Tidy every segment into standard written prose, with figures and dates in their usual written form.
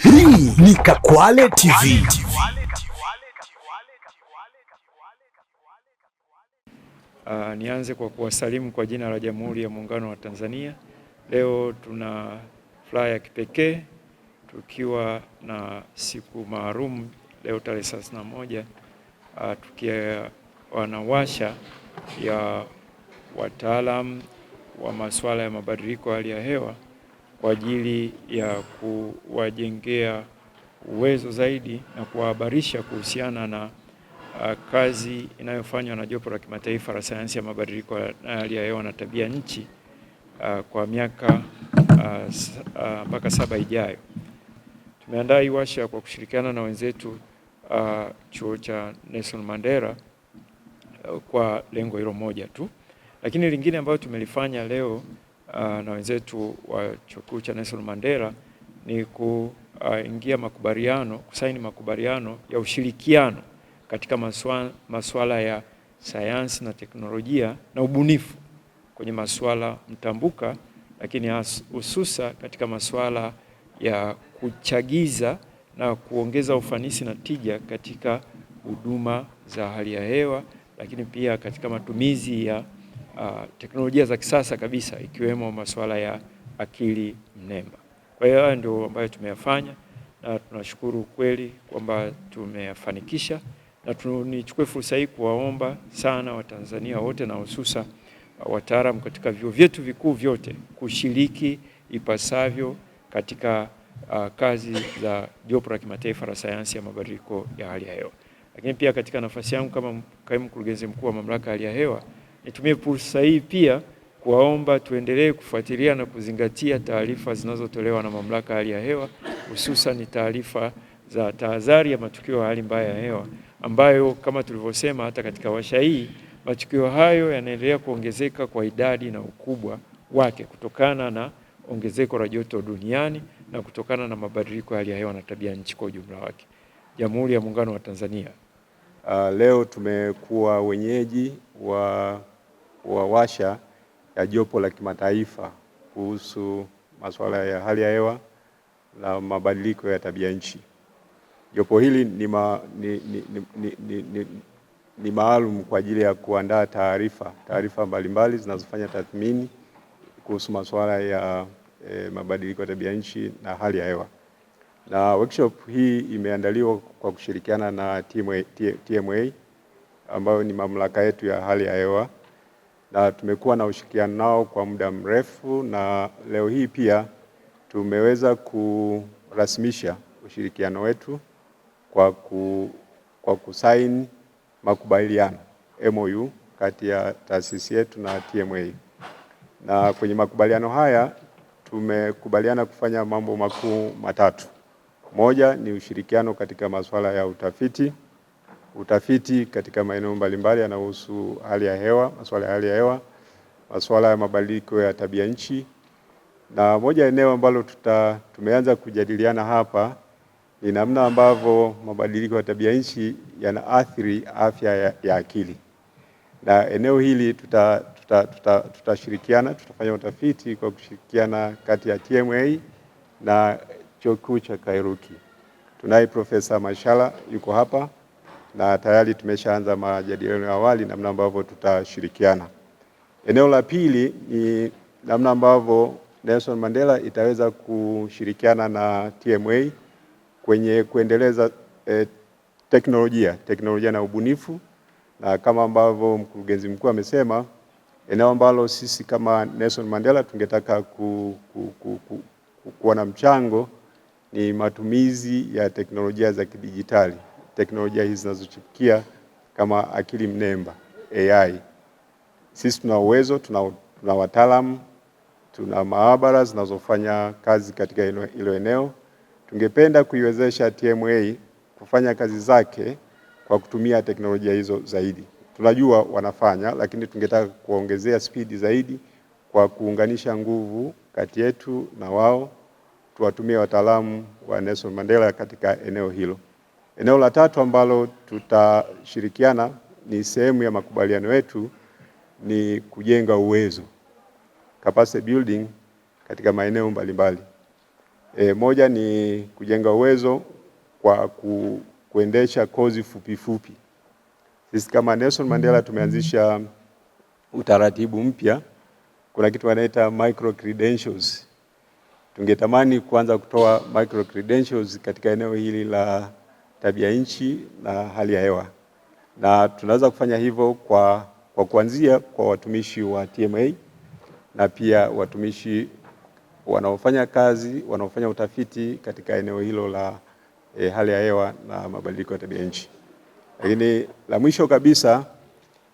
Hii ni Kakwale TV. Nianze kwa kuwasalimu kwa jina la Jamhuri ya Muungano wa Tanzania. Leo tuna furaha ya kipekee tukiwa na siku maalum leo tarehe 31 tukiwa wanawasha ya wataalamu wa masuala ya mabadiliko ya hali ya hewa kwa ajili ya kuwajengea uwezo zaidi na kuwahabarisha kuhusiana na kazi inayofanywa na Jopo la Kimataifa la Sayansi ya Mabadiliko ya Hali ya Hewa na Tabia Nchi kwa miaka mpaka 7 ijayo. Tumeandaa hii warsha kwa kushirikiana na wenzetu chuo cha Nelson Mandela kwa lengo hilo moja tu, lakini lingine ambayo tumelifanya leo na wenzetu wa chuo kikuu cha Nelson Mandela ni kuingia kusaini makubaliano ya ushirikiano katika masuala ya sayansi na teknolojia na ubunifu kwenye masuala mtambuka, lakini hususa katika masuala ya kuchagiza na kuongeza ufanisi na tija katika huduma za hali ya hewa, lakini pia katika matumizi ya teknolojia za kisasa kabisa ikiwemo masuala ya akili mnemba. Kwa hiyo haya ndio ambayo tumeyafanya na tunashukuru kweli kwamba tumeyafanikisha, na nichukue fursa hii kuwaomba sana Watanzania wote na hususa wataalamu katika vyuo vyetu vikuu vyote kushiriki ipasavyo katika kazi za Jopo la Kimataifa la Sayansi ya Mabadiliko ya Hali ya Hewa. Lakini pia katika nafasi yangu kama kaimu mkurugenzi mkuu wa Mamlaka ya Hali ya Hewa, nitumie fursa hii pia kuwaomba tuendelee kufuatilia na kuzingatia taarifa zinazotolewa na Mamlaka ya Hali ya Hewa, hususan taarifa za tahadhari ya matukio ya hali mbaya ya hewa, ambayo kama tulivyosema hata katika warsha hii, matukio hayo yanaendelea kuongezeka kwa idadi na ukubwa wake kutokana na ongezeko la joto duniani na kutokana na mabadiliko ya hali ya hewa na tabia nchi kwa ujumla wake. Jamhuri ya Muungano wa Tanzania. Leo tumekuwa wenyeji wa warsha ya Jopo la Kimataifa kuhusu masuala ya hali ya hewa na mabadiliko ya tabia nchi. Jopo hili ni maalum kwa ajili ya kuandaa taarifa mbalimbali zinazofanya tathmini kuhusu masuala ya mabadiliko ya tabia nchi na hali ya hewa. Na workshop hii imeandaliwa kwa kushirikiana na TMA ambayo ni mamlaka yetu ya hali ya hewa, na tumekuwa na ushirikiano nao kwa muda mrefu, na leo hii pia tumeweza kurasmisha ushirikiano wetu kwa kusaini makubaliano MOU kati ya taasisi yetu na TMA. Na kwenye makubaliano haya tumekubaliana kufanya mambo makuu matatu. Moja ni ushirikiano katika masuala ya utafiti katika maeneo mbalimbali yanayohusu hali ya hewa, masuala ya hali ya hewa, masuala ya mabadiliko ya tabia nchi. Na moja eneo ambalo tumeanza kujadiliana hapa ni namna ambavyo mabadiliko ya tabia nchi yanaathiri afya ya akili. Na eneo hili tutashirikiana, tutafanya utafiti kwa kushirikiana kati ya TMA na Chuo Kikuu cha Kairuki. Tunaye Profesa Mashala yuko hapa na tayari tumeshaanza majadiliano ya awali namna ambavyo tutashirikiana. Eneo la pili ni namna ambavyo Nelson Mandela itaweza kushirikiana na TMA kwenye kuendeleza teknolojia na ubunifu, na kama ambavyo mkurugenzi mkuu amesema, eneo ambalo sisi kama Nelson Mandela tungetaka kuwa na mchango ni matumizi ya teknolojia za kidijitali, teknolojia hizi zinazochipukia kama akili mnemba AI. Sisi tuna uwezo, tuna wataalamu, tuna maabara zinazofanya kazi katika hilo eneo. Tungependa kuiwezesha TMA kufanya kazi zake kwa kutumia teknolojia hizo zaidi. Tunajua wanafanya, lakini tungetaka kuongezea spidi zaidi kwa kuunganisha nguvu kati yetu na wao, tuwatumie wataalamu wa Nelson Mandela katika eneo hilo. Eneo la tatu ambalo tutashirikiana ni sehemu ya makubaliano yetu ni kujenga uwezo, capacity building katika maeneo mbalimbali. Moja ni kujenga uwezo kwa kuendesha kozi fupi. Sisi kama Nelson Mandela tumeanzisha utaratibu mpya, kuna kitu wanaita micro credentials. Tungetamani kuanza kutoa micro credentials katika eneo hili la tabia nchi na hali ya hewa, na tunaweza kufanya hivyo kwa kuanzia kwa watumishi wa TMA na pia watumishi wanaofanya kazi, wanaofanya utafiti katika eneo hilo la hali ya hewa na mabadiliko ya tabia nchi. Lakini la mwisho kabisa,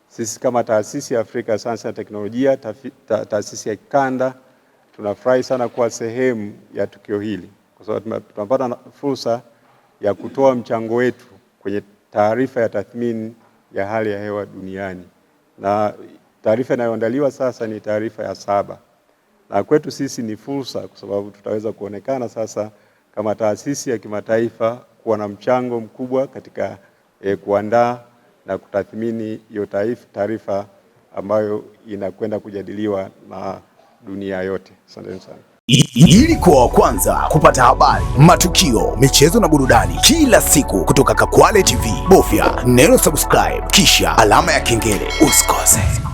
sisi kama taasisi ya Afrika Sayansi na Teknolojia, taasisi ya kikanda, tunafurahi sana kuwa sehemu ya tukio hili, kwa sababu tunapata fursa ya kutoa mchango wetu kwenye taarifa ya tathmini ya hali ya hewa duniani. Na taarifa inayoandaliwa sasa ni taarifa ya 7. Na kwetu sisi ni fursa, kwa sababu tutaweza kuonekana sasa kama taasisi ya kimataifa kuwa na mchango mkubwa katika kuandaa na kutathmini hiyo taarifa ambayo inakwenda kujadiliwa na dunia yote. Asante sana. Ili kuwa wa kwanza kupata habari, matukio, michezo na burudani kila siku kutoka Kakwale TV, bofya neno subscribe kisha alama ya kengele. Usikose.